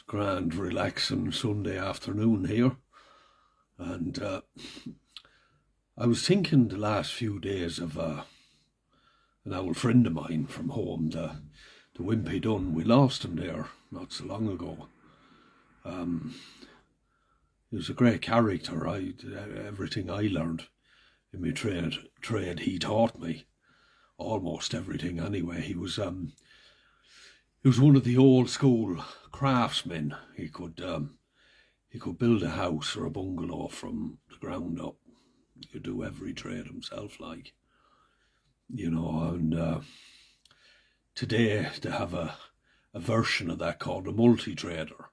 grand, relaxing Sunday afternoon here. And I was thinking the last few days of an old friend of mine from home, the Wimpy Dunn. We lost him there not so long ago. He was a great character. Everything I learned in my trade, he taught me. Almost everything anyway. He was one of the old school craftsmen. He could build a house or a bungalow from the ground up. He could do every trade himself, and today they have a version of that called a multi-trader.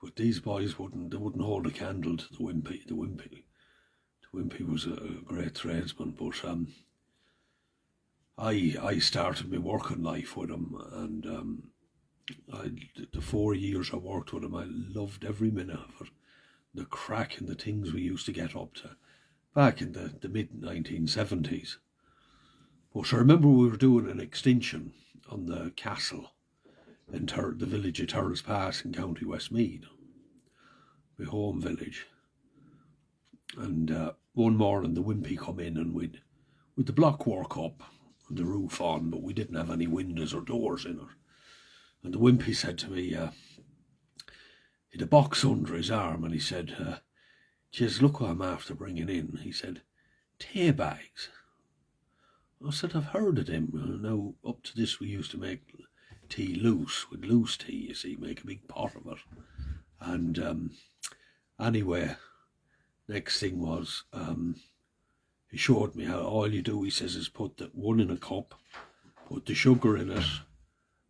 But these boys wouldn't hold a candle to the Wimpy. The Wimpy was a great tradesman, but I started my working life with him, and the 4 years I worked with him, I loved every minute of it. The crack and the things we used to get up to back in the mid-1970s. But I remember we were doing an extension on the castle in the village of Turles Pass in County Westmeath, my home village. And one morning the Wimpy come in, and with the block work up and the roof on, but we didn't have any windows or doors in it. And the Wimpy said to me, he had a box under his arm, and he said, "Jeez, look what I'm after bringing in." He said, "Tea bags." I said, "I've heard of them. Now, up to this, we used to make tea loose, with loose tea, you see, make a big pot of it." And anyway, next thing was, he showed me how all you do, he says, is put the one in a cup, put the sugar in it,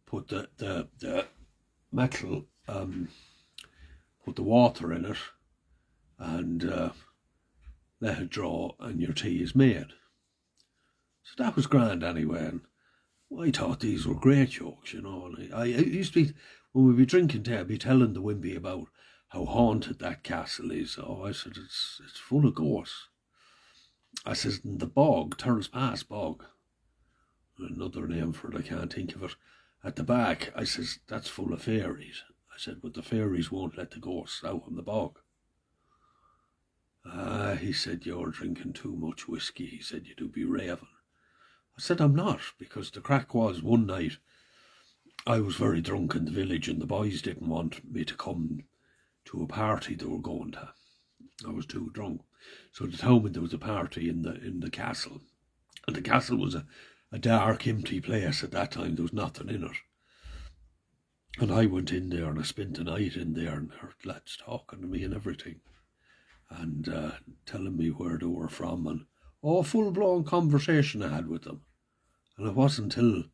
put the metal, put the water in it, and let it draw, and your tea is made. So that was grand anyway, and I thought these were great jokes, And I used to be, when we'd be drinking tea, I'd be telling the Wimpy about how haunted that castle is. Oh, I said, it's full of ghosts. I says, in the bog, Turles Pass bog, another name for it, I can't think of it, at the back, I says, that's full of fairies. I said, but the fairies won't let the ghosts out on the bog. He said, "You're drinking too much whiskey." He said, "You do be raving." I said, "I'm not," because the crack was, one night I was very drunk in the village, and the boys didn't want me to come to a party they were going to. I was too drunk. So they told me there was a party in the castle. And the castle was a dark, empty place at that time. There was nothing in it. And I went in there, and I spent the night in there, and heard lads talking to me and everything, and telling me where they were from, and full-blown conversation I had with them. And it wasn't until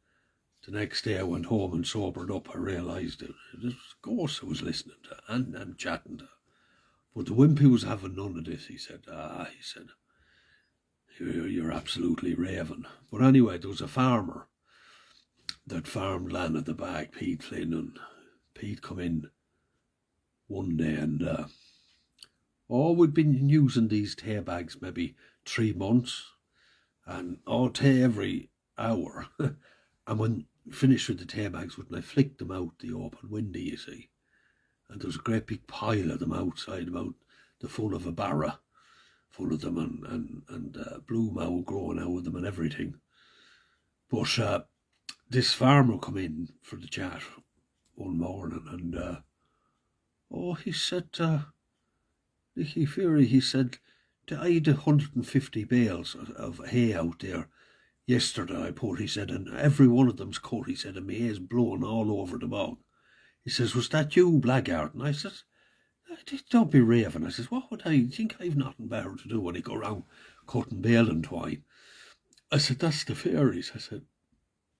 the next day I went home and sobered up, I realised it was ghosts I was listening to and chatting to. But the Wimpy was having none of this. He said, "You're absolutely raving." But anyway, there was a farmer that farmed land at the back, Pete Flynn, and Pete come in one day, and we'd been using these tea bags maybe 3 months, and tea every hour. And when finished with the tea bags, wouldn't I flick them out the open window, you see? And there was a great big pile of them outside, about the full of a barra, full of them, and blue mow growing out of them and everything. But this farmer come in for the chat one morning, and he said, Nicky Fury, he said, "I had 150 bales of hay out there yesterday, I put," he said, "and every one of them's cut," he said, "and my hay's blowing all over the bog." He says, "Was that you, blackguard?" And I says, "Don't be raving." I says, "What would I think? I've nothing better to do when I go round cutting bale and twine." I said, "That's the fairies." I said,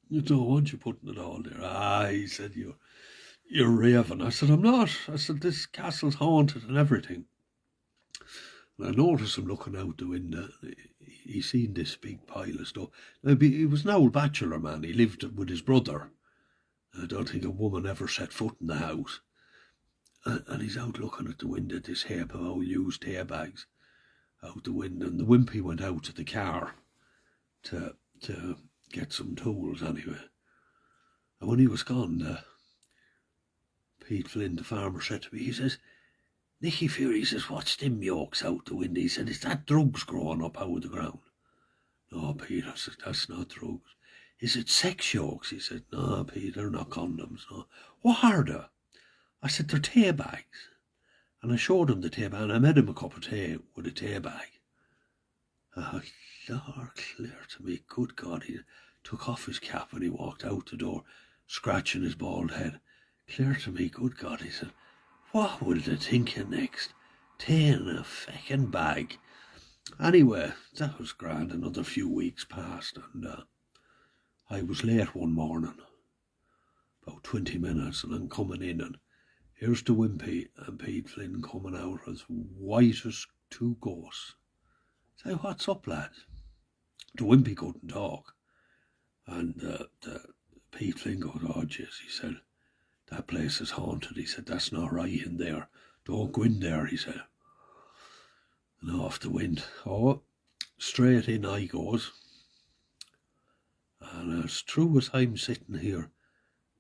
"You don't want you putting it all there." He said, you're raving." I said, "I'm not." I said, "This castle's haunted and everything." And I noticed him looking out the window. He seen this big pile of stuff. Now, he was an old bachelor man. He lived with his brother. I don't think a woman ever set foot in the house. And he's out looking at the window, this heap of old used hay bags out the window. And the Wimpy went out to the car to get some tools anyway. And when he was gone, Pete Flynn, the farmer, said to me, he says, Nicky Fury, he says, what's them yolks out the window? He said, is that drugs growing up out of the ground? No, Pete, I said, that's not drugs. Is it sex yolks? He said, no, Pete, they're not condoms. No. What are they? I said, they're tea bags. And I showed him the tea bag, and I made him a cup of tea with a tea bag. Oh, Lord, clear to me, good God, he took off his cap and he walked out the door, scratching his bald head. Clear to me, good God, he said, what will they think of next? Tea in a feckin' bag. Anyway, that was grand. Another few weeks passed, and I was late one morning, about 20 minutes, and I'm coming in, and here's the Wimpy and Pete Flynn coming out as white as two ghosts. Say, what's up, lads? The Wimpy couldn't talk, and the Pete Flynn goes, oh, jeez, he said, that place is haunted. He said, that's not right in there. Don't go in there, he said. And off the wind. Oh, straight in I goes. And as true as I'm sitting here,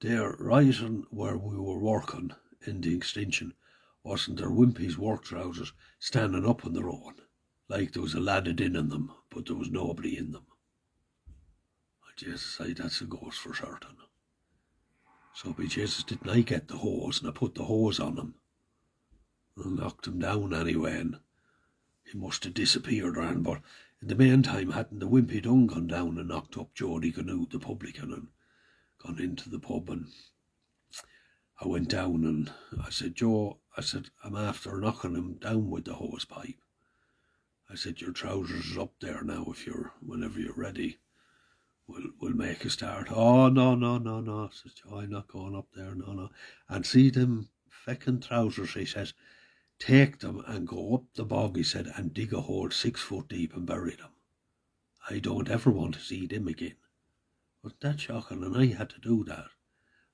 there, right on where we were working in the extension, wasn't there Wimpy's work trousers standing up on their own, like there was a lad in them, but there was nobody in them. I just say that's a ghost for certain. So by Jesus, didn't I get the hose, and I put the hose on him and knocked him down anyway, and he must have disappeared around. But in the meantime, hadn't the Wimpy done gone down and knocked up Jody Canute, the publican, and gone into the pub? And I went down and I said, Joe, I said, I'm after knocking him down with the hose pipe. I said, your trousers are up there now, whenever you're ready. We'll make a start. Oh, no. Says Joe, I'm not going up there, no. And see them feckin' trousers, he says, take them and go up the bog, he said, and dig a hole 6 foot deep and bury them. I don't ever want to see them again. Wasn't that shocking? And I had to do that.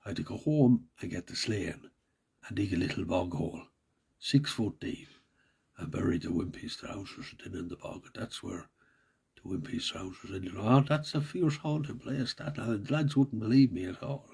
I had to go home and get the sleighing and dig a little bog hole, 6 foot deep, and bury the Wimpy's trousers in the bog. That's where the Wimpy's trousers in. Oh, that's a fierce haunted place. That lads wouldn't believe me at all.